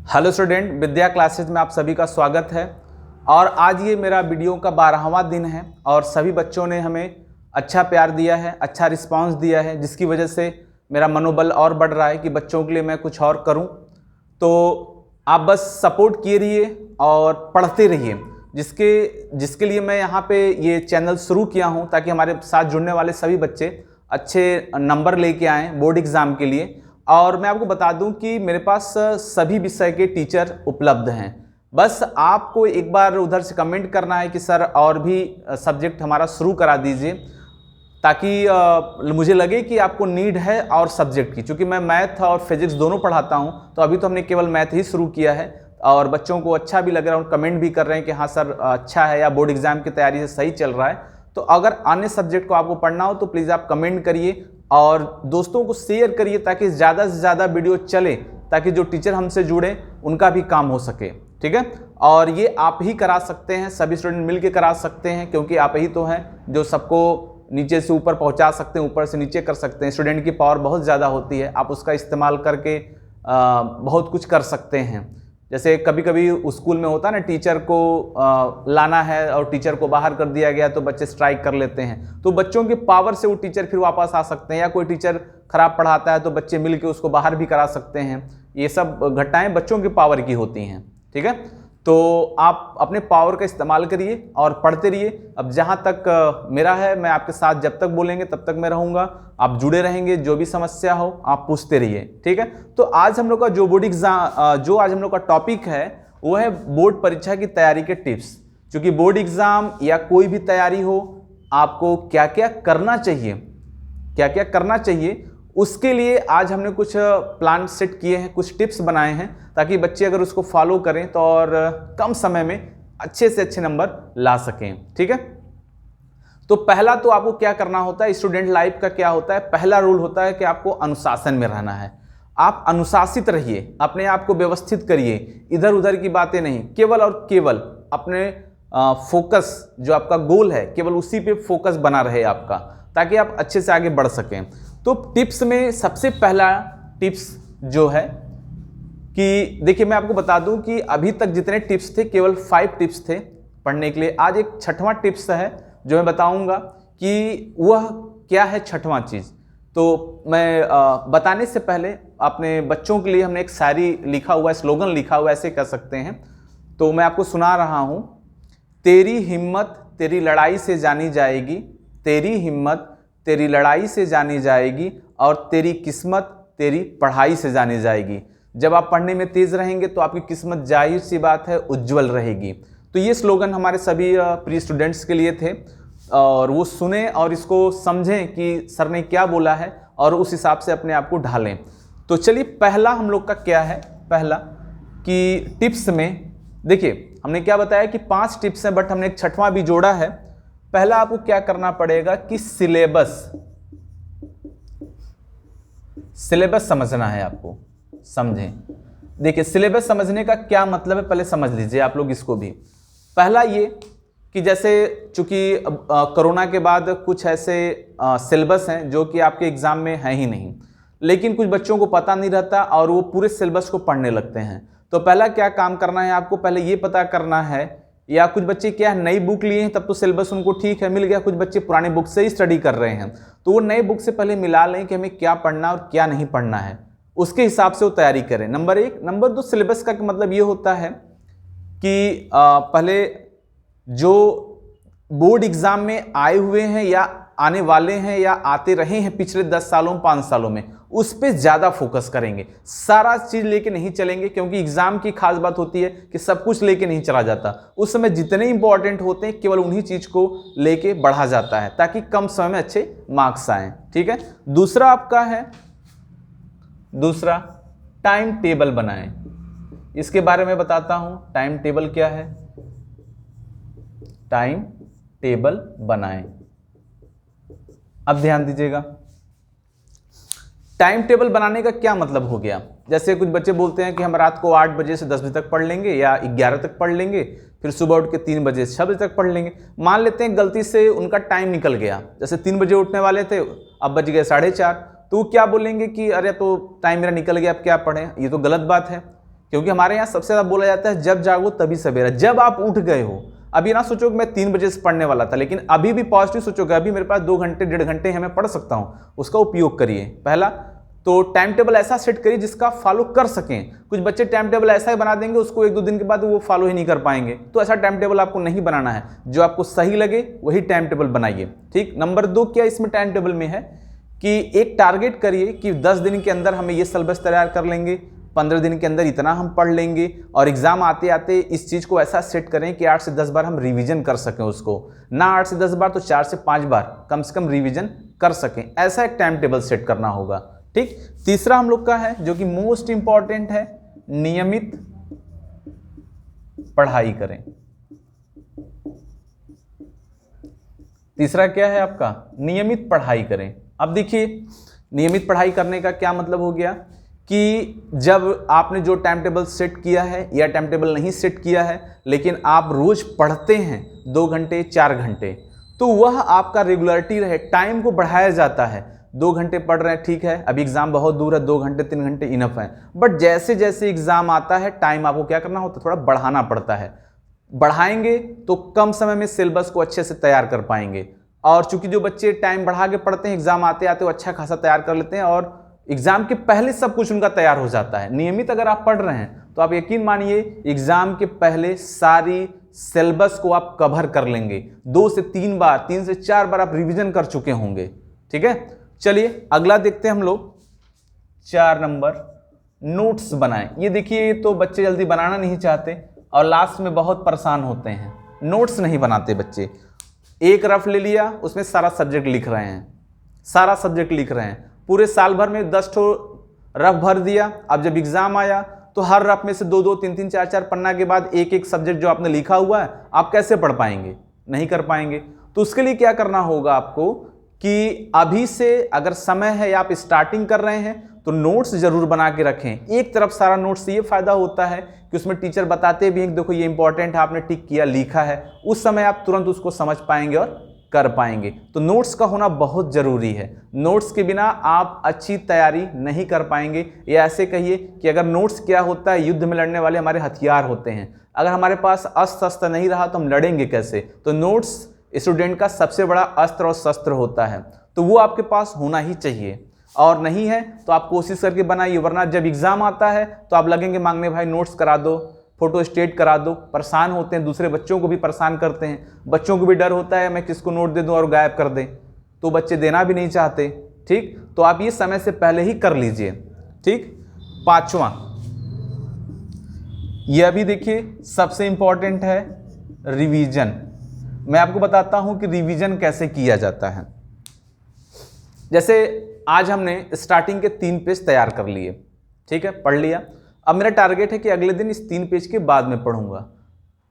Hello student, विद्या classes में आप सभी का स्वागत है। और आज ये मेरा वीडियो का 12वां दिन है और सभी बच्चों ने हमें अच्छा प्यार दिया है, अच्छा रिस्पांस दिया है, जिसकी वजह से मेरा मनोबल और बढ़ रहा है कि बच्चों के लिए मैं कुछ और करूं। तो आप बस सपोर्ट किए रहिए और पढ़ते रहिए, जिसके लिए मैं यहाँ पे ये चैनल शुरू किया हूँ, ताकि हमारे साथ जुड़ने वाले सभी बच्चे अच्छे नंबर लेके आएँ बोर्ड एग्ज़ाम के लिए। और मैं आपको बता दूं कि मेरे पास सभी विषय के टीचर उपलब्ध हैं। बस आपको एक बार उधर से कमेंट करना है कि सर और भी सब्जेक्ट हमारा शुरू करा दीजिए, ताकि मुझे लगे कि आपको नीड है और सब्जेक्ट की। क्योंकि मैं मैथ और फिजिक्स दोनों पढ़ाता हूं, तो अभी तो हमने केवल मैथ ही शुरू किया है और बच्चों को अच्छा भी लग रहा है और कमेंट भी कर रहे हैं कि हाँ सर अच्छा है या बोर्ड एग्जाम की तैयारी से सही चल रहा है। तो अगर अन्य सब्जेक्ट को आपको पढ़ना हो तो प्लीज़ आप कमेंट करिए और दोस्तों को शेयर करिए, ताकि ज़्यादा से ज़्यादा वीडियो चले, ताकि जो टीचर हमसे जुड़े उनका भी काम हो सके। ठीक है, और ये आप ही करा सकते हैं, सभी स्टूडेंट मिलके करा सकते हैं, क्योंकि आप ही तो हैं जो सबको नीचे से ऊपर पहुंचा सकते हैं, ऊपर से नीचे कर सकते हैं। स्टूडेंट की पावर बहुत ज़्यादा होती है, आप उसका इस्तेमाल करके बहुत कुछ कर सकते हैं। जैसे कभी कभी स्कूल में होता है ना, टीचर को लाना है और टीचर को बाहर कर दिया गया तो बच्चे स्ट्राइक कर लेते हैं, तो बच्चों की पावर से वो टीचर फिर वापस आ सकते हैं। या कोई टीचर खराब पढ़ाता है तो बच्चे मिलके उसको बाहर भी करा सकते हैं। ये सब घटनाएं बच्चों की पावर की होती हैं। ठीक है, तो आप अपने पावर का इस्तेमाल करिए और पढ़ते रहिए। अब जहाँ तक मेरा है, मैं आपके साथ जब तक बोलेंगे तब तक मैं रहूँगा, आप जुड़े रहेंगे। जो भी समस्या हो आप पूछते रहिए। ठीक है, तो आज हम लोग का जो बोर्ड एग्जाम आज हम लोग का टॉपिक है वो है बोर्ड परीक्षा की तैयारी के टिप्स। क्योंकि बोर्ड एग्जाम या कोई भी तैयारी हो, आपको क्या क्या करना चाहिए, उसके लिए आज हमने कुछ प्लान सेट किए हैं, कुछ टिप्स बनाए हैं, ताकि बच्चे अगर उसको फॉलो करें तो और कम समय में अच्छे से अच्छे नंबर ला सकें। ठीक है, तो पहला तो आपको क्या करना होता है, स्टूडेंट लाइफ का क्या होता है, पहला रूल होता है कि आपको अनुशासन में रहना है। आप अनुशासित रहिए, अपने आप को व्यवस्थित करिए, इधर उधर की बातें नहीं, केवल और केवल अपने फोकस, जो आपका गोल है, केवल उसी पे फोकस बना रहे आपका, ताकि आप अच्छे से आगे बढ़ सकें। तो टिप्स में सबसे पहला टिप्स जो है कि देखिए, मैं आपको बता दूं कि अभी तक जितने टिप्स थे केवल 5 टिप्स थे पढ़ने के लिए। आज एक 6वां टिप्स है जो मैं बताऊंगा कि वह क्या है 6वां चीज़। तो मैं बताने से पहले अपने बच्चों के लिए हमने एक शायरी लिखा हुआ है, स्लोगन लिखा हुआ है, ऐसे कह सकते हैं। तो मैं आपको सुना रहा हूँ। तेरी हिम्मत तेरी लड़ाई से जानी जाएगी, तेरी हिम्मत तेरी लड़ाई से जानी जाएगी, और तेरी किस्मत तेरी पढ़ाई से जानी जाएगी। जब आप पढ़ने में तेज रहेंगे तो आपकी किस्मत जाहिर सी बात है उज्जवल रहेगी। तो ये स्लोगन हमारे सभी प्री स्टूडेंट्स के लिए थे, और वो सुने और इसको समझें कि सर ने क्या बोला है और उस हिसाब से अपने आप को ढालें। तो चलिए, पहला हम लोग का क्या है, पहला कि टिप्स में देखिए हमने क्या बताया कि 5 टिप्स हैं, बट हमने एक 6वां भी जोड़ा है। पहला आपको क्या करना पड़ेगा कि सिलेबस समझना है, आपको समझें। देखिए, सिलेबस समझने का क्या मतलब है पहले समझ लीजिए आप लोग इसको भी। पहला ये कि जैसे चूंकि कोरोना के बाद कुछ ऐसे सिलेबस हैं जो कि आपके एग्जाम में है ही नहीं, लेकिन कुछ बच्चों को पता नहीं रहता और वो पूरे सिलेबस को पढ़ने लगते हैं। तो पहला क्या काम करना है आपको, पहले ये पता करना है, या कुछ बच्चे क्या है नई बुक लिए हैं तब तो सिलेबस उनको ठीक है मिल गया, कुछ बच्चे पुरानी बुक से ही स्टडी कर रहे हैं, तो वो नई बुक से पहले मिला लें कि हमें क्या पढ़ना और क्या नहीं पढ़ना है, उसके हिसाब से वो तैयारी करें। नंबर 1। नंबर 2, सिलेबस का मतलब ये होता है कि पहले जो बोर्ड एग्जाम में आए हुए हैं या आने वाले हैं या आते रहे हैं पिछले 10 सालों 5 सालों में, उस पे ज़्यादा फोकस करेंगे। सारा चीज़ लेके नहीं चलेंगे, क्योंकि एग्जाम की खास बात होती है कि सब कुछ लेके नहीं चला जाता। उस समय जितने इंपॉर्टेंट होते हैं केवल उन्हीं चीज़ को लेके बढ़ा जाता है, ताकि कम समय में अच्छे मार्क्स आएँ। ठीक है, दूसरा आपका है, दूसरा टाइम टेबल बनाएं। इसके बारे में बताता हूं। टाइम टेबल क्या है, टाइम टेबल बनाएं। अब ध्यान दीजिएगा, टाइम टेबल बनाने का क्या मतलब हो गया। जैसे कुछ बच्चे बोलते हैं कि हम रात को 8 बजे से 10 बजे तक पढ़ लेंगे या 11 तक पढ़ लेंगे, फिर सुबह उठ के 3 बजे से 6 बजे तक पढ़ लेंगे। मान लेते हैं गलती से उनका टाइम निकल गया, जैसे 3 बजे उठने वाले थे, अब बज गए 4:30, तो क्या बोलेंगे कि अरे तो टाइम मेरा निकल गया, अब क्या पढ़ें। ये तो गलत बात है, क्योंकि हमारे यहाँ सबसे ज़्यादा बोला जाता है जब जागो तभी सवेरा। जब आप उठ गए हो, अभी ना सोचो कि मैं 3 बजे से पढ़ने वाला था, लेकिन अभी भी पॉजिटिव सोचोगे, अभी मेरे पास 2 घंटे 1.5 घंटे हैं, मैं पढ़ सकता हूँ, उसका उपयोग करिए। पहला तो टाइम टेबल ऐसा सेट करिए जिसका फॉलो कर सकें। कुछ बच्चे टाइम टेबल ऐसा ही बना देंगे, उसको 1-2 दिन के बाद वो फॉलो ही नहीं कर पाएंगे। तो ऐसा टाइम टेबल आपको नहीं बनाना है, जो आपको सही लगे वही टाइम टेबल बनाइए। ठीक। नंबर 2 क्या इसमें टाइम टेबल में है कि एक टारगेट करिए कि 10 दिन के अंदर हमें ये सिलेबस तैयार कर लेंगे, 15 दिन के अंदर इतना हम पढ़ लेंगे, और एग्जाम आते आते इस चीज़ को ऐसा सेट करें कि 8 से 10 बार हम रिवीजन कर सकें उसको, ना 8 से 10 बार तो 4 से 5 बार कम से कम रिवीजन कर सकें। ऐसा एक टाइम टेबल सेट करना होगा। ठीक। तीसरा हम लोग का है जो कि मोस्ट इंपॉर्टेंट है, नियमित पढ़ाई करें। तीसरा क्या है आपका, नियमित पढ़ाई करें। अब देखिए नियमित पढ़ाई करने का क्या मतलब हो गया कि जब आपने जो टाइम टेबल सेट किया है या टाइम टेबल नहीं सेट किया है, लेकिन आप रोज पढ़ते हैं 2 घंटे 4 घंटे, तो वह आपका रेगुलरिटी रहे, टाइम को बढ़ाया जाता है। 2 घंटे पढ़ रहे हैं, ठीक है, अभी एग्जाम बहुत दूर है, 2 घंटे 3 घंटे इनफ है, बट जैसे जैसे एग्जाम आता है टाइम आपको क्या करना होता है, थोड़ा बढ़ाना पड़ता है। बढ़ाएंगे तो कम समय में सिलेबस को अच्छे से तैयार कर पाएंगे। और चूंकि जो बच्चे टाइम बढ़ा के पढ़ते हैं, एग्जाम आते आते वो अच्छा खासा तैयार कर लेते हैं, और एग्जाम के पहले सब कुछ उनका तैयार हो जाता है। नियमित अगर आप पढ़ रहे हैं तो आप यकीन मानिए एग्जाम के पहले सारी सिलेबस को आप कवर कर लेंगे। 2 से 3 बार, 3 से 4 बार आप रिवीजन कर चुके होंगे। ठीक है, चलिए अगला देखते हैं हम लोग। 4 नंबर, नोट्स बनाएं। ये देखिए तो बच्चे जल्दी बनाना नहीं चाहते और लास्ट में बहुत परेशान होते हैं। नोट्स नहीं बनाते बच्चे। एक रफ ले लिया, उसमें सारा सब्जेक्ट लिख रहे हैं, सारा सब्जेक्ट लिख रहे हैं, पूरे साल भर में 10 ठो रफ भर दिया। अब जब एग्जाम आया तो हर रफ में से 2-2, 3-3, 4-4 पन्ना के बाद एक सब्जेक्ट जो आपने लिखा हुआ है आप कैसे पढ़ पाएंगे, नहीं कर पाएंगे। तो उसके लिए क्या करना होगा आपको कि अभी से अगर समय है या आप स्टार्टिंग कर रहे हैं तो नोट्स जरूर बना के रखें। एक तरफ सारा नोट्स से ये फायदा होता है कि उसमें टीचर बताते भी हैं कि देखो ये इंपॉर्टेंट है, आपने टिक किया, लिखा है, उस समय आप तुरंत उसको समझ पाएंगे और कर पाएंगे। तो नोट्स का होना बहुत जरूरी है। नोट्स के बिना आप अच्छी तैयारी नहीं कर पाएंगे। या ऐसे कहिए कि अगर नोट्स क्या होता है, युद्ध में लड़ने वाले हमारे हथियार होते हैं। अगर हमारे पास अस्त्र शस्त्र नहीं रहा तो हम लड़ेंगे कैसे। तो नोट्स स्टूडेंट का सबसे बड़ा अस्त्र और शस्त्र होता है, तो वो आपके पास होना ही चाहिए। और नहीं है तो आप कोशिश करके बनाइए, वरना जब एग्जाम आता है तो आप लगेंगे मांगने, भाई नोट्स करा दो, फोटो स्टेट करा दो। परेशान होते हैं, दूसरे बच्चों को भी परेशान करते हैं। बच्चों को भी डर होता है मैं किसको नोट दे दूं और गायब कर दें, तो बच्चे देना भी नहीं चाहते। ठीक, तो आप ये समय से पहले ही कर लीजिए। ठीक। 5वां, यह भी देखिए सबसे इंपॉर्टेंट है, रिवीजन। मैं आपको बताता हूं कि रिवीजन कैसे किया जाता है। जैसे आज हमने स्टार्टिंग के 3 पेज तैयार कर लिए, ठीक है, पढ़ लिया। अब मेरा टारगेट है कि अगले दिन इस 3 पेज के बाद में पढ़ूंगा।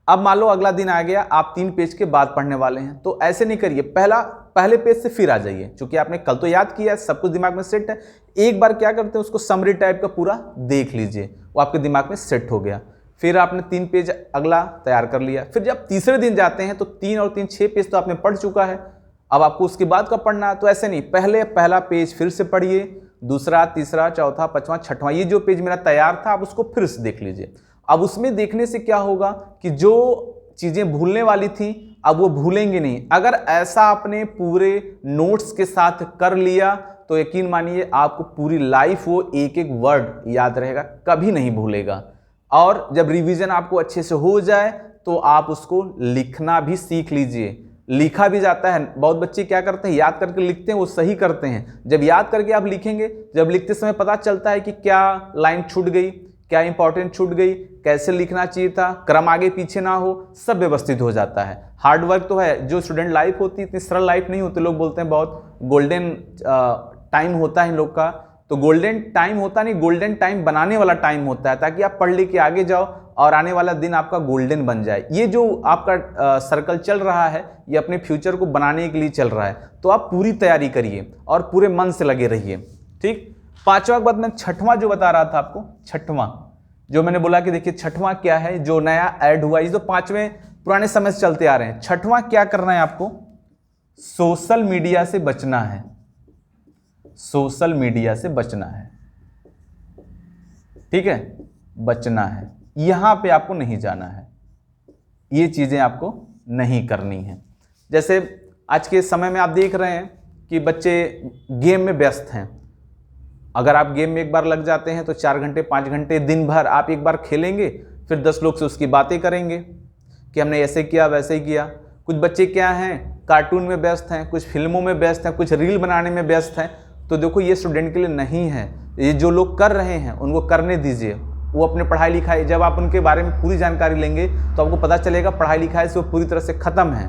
अब मान लो अगला दिन आ गया, आप 3 पेज के बाद पढ़ने वाले हैं, तो ऐसे नहीं करिए, पहले पेज से फिर आ जाइए। क्योंकि आपने कल तो याद किया है, सब कुछ दिमाग में सेट है। एक बार क्या करते हैं, उसको समरी टाइप का पूरा देख लीजिए, वो आपके दिमाग में सेट हो गया। फिर आपने 3 पेज अगला तैयार कर लिया। फिर जब तीसरे दिन जाते हैं तो 3 और 3 6 पेज तो आपने पढ़ चुका है। अब आपको उसके बाद का पढ़ना है, तो ऐसे नहीं, पहला पेज फिर से पढ़िए, दूसरा, तीसरा, चौथा, 5वां, 6वां, ये जो पेज मेरा तैयार था आप उसको फिर से देख लीजिए। अब उसमें देखने से क्या होगा कि जो चीजें भूलने वाली थी अब वो भूलेंगे नहीं। अगर ऐसा आपने पूरे नोट्स के साथ कर लिया तो यकीन मानिए आपको पूरी लाइफ वो एक एक वर्ड याद रहेगा, कभी नहीं भूलेगा। और जब रिवीजन आपको अच्छे से हो जाए तो आप उसको लिखना भी सीख लीजिए। लिखा भी जाता है, बहुत बच्चे क्या करते हैं, याद करके लिखते हैं, वो सही करते हैं। जब याद करके आप लिखेंगे, जब लिखते समय पता चलता है कि क्या लाइन छूट गई, क्या इंपॉर्टेंट छूट गई, कैसे लिखना चाहिए था, क्रम आगे पीछे ना हो, सब व्यवस्थित हो जाता है। हार्ड वर्क तो है, जो स्टूडेंट लाइफ होती है इतनी सरल लाइफ नहीं होती। लोग बोलते हैं बहुत गोल्डन टाइम होता है इन लोग का, तो गोल्डन टाइम होता नहीं, गोल्डन टाइम बनाने वाला टाइम होता है, ताकि आप पढ़ लिख के आगे जाओ और आने वाला दिन आपका गोल्डन बन जाए। ये जो आपका सर्कल चल रहा है ये अपने फ्यूचर को बनाने के लिए चल रहा है। तो आप पूरी तैयारी करिए और पूरे मन से लगे रहिए। ठीक। 5वां के बाद मैं 6वां जो बता रहा था आपको, 6वां जो मैंने बोला कि देखिए 6वां क्या है जो नया ऐड हुआ, ये तो 5वें पुराने समय से चलते आ रहे हैं। 6वां क्या करना है आपको, सोशल मीडिया से बचना है। सोशल मीडिया से बचना है, ठीक है। बचना है, यहाँ पे आपको नहीं जाना है, ये चीज़ें आपको नहीं करनी है। जैसे आज के समय में आप देख रहे हैं कि बच्चे गेम में व्यस्त हैं। अगर आप गेम में एक बार लग जाते हैं तो 4 घंटे 5 घंटे दिन भर आप एक बार खेलेंगे, फिर 10 लोग से उसकी बातें करेंगे कि हमने ऐसे किया वैसे किया। कुछ बच्चे क्या हैं, कार्टून में व्यस्त हैं, कुछ फिल्मों में व्यस्त हैं, कुछ रील बनाने में व्यस्त हैं। तो देखो ये स्टूडेंट के लिए नहीं है। ये जो लोग कर रहे हैं उनको करने दीजिए, वो अपने पढ़ाई लिखाई, जब आप उनके बारे में पूरी जानकारी लेंगे तो आपको पता चलेगा पढ़ाई लिखाई से वो पूरी तरह से ख़त्म है।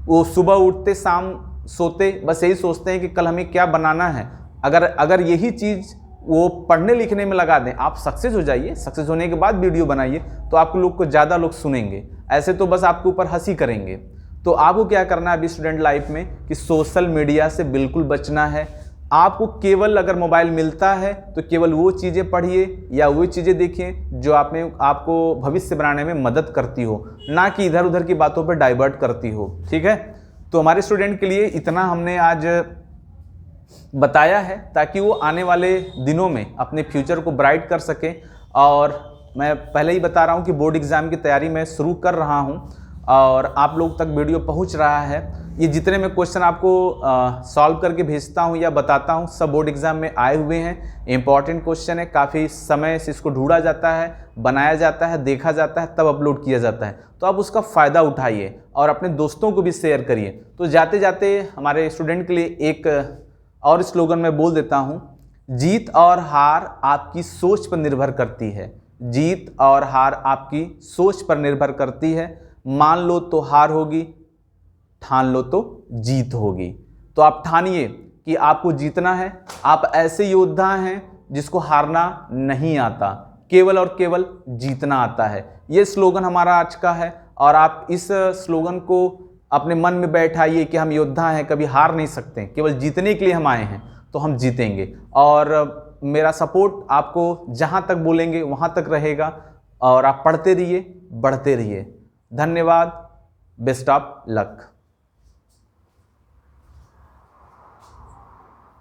वो सुबह उठते शाम सोते बस यही सोचते हैं कि कल हमें क्या बनाना है। अगर यही चीज़ वो पढ़ने लिखने में लगा दें, आप सक्सेस हो जाइए, सक्सेस होने के बाद वीडियो बनाइए तो आपको लोग को ज़्यादा लोग सुनेंगे। ऐसे तो बस आपके ऊपर हंसी करेंगे। तो आपको क्या करना है अभी स्टूडेंट लाइफ में कि सोशल मीडिया से बिल्कुल बचना है। आपको केवल अगर मोबाइल मिलता है तो केवल वो चीज़ें पढ़िए या वो चीज़ें देखिए जो आपको भविष्य बनाने में मदद करती हो, ना कि इधर उधर की बातों पर डाइवर्ट करती हो। ठीक है, तो हमारे स्टूडेंट के लिए इतना हमने आज बताया है ताकि वो आने वाले दिनों में अपने फ्यूचर को ब्राइट कर सकें। और मैं पहले ही बता रहा हूँ कि बोर्ड एग्ज़ाम की तैयारी मैं शुरू कर रहा हूँ और आप लोग तक वीडियो पहुँच रहा है। ये जितने मैं क्वेश्चन आपको सॉल्व करके भेजता हूँ या बताता हूँ सब बोर्ड एग्ज़ाम में आए हुए हैं। इंपॉर्टेंट क्वेश्चन है, काफ़ी समय से इसको ढूंढा जाता है, बनाया जाता है, देखा जाता है, तब अपलोड किया जाता है। तो आप उसका फ़ायदा उठाइए और अपने दोस्तों को भी शेयर करिए। तो जाते जाते हमारे स्टूडेंट के लिए एक और स्लोगन मैं बोल देता हूँ, जीत और हार आपकी सोच पर निर्भर करती है। जीत और हार आपकी सोच पर निर्भर करती है। मान लो तो हार होगी, ठान लो तो जीत होगी। तो आप ठानिए कि आपको जीतना है। आप ऐसे योद्धा हैं जिसको हारना नहीं आता, केवल और केवल जीतना आता है। ये स्लोगन हमारा आज का है और आप इस स्लोगन को अपने मन में बैठाइए कि हम योद्धा हैं, कभी हार नहीं सकते, केवल जीतने के लिए हम आए हैं, तो हम जीतेंगे। और मेरा सपोर्ट आपको जहाँ तक बोलेंगे वहाँ तक रहेगा और आप पढ़ते रहिए, बढ़ते रहिए। धन्यवाद, बेस्ट ऑफ लक।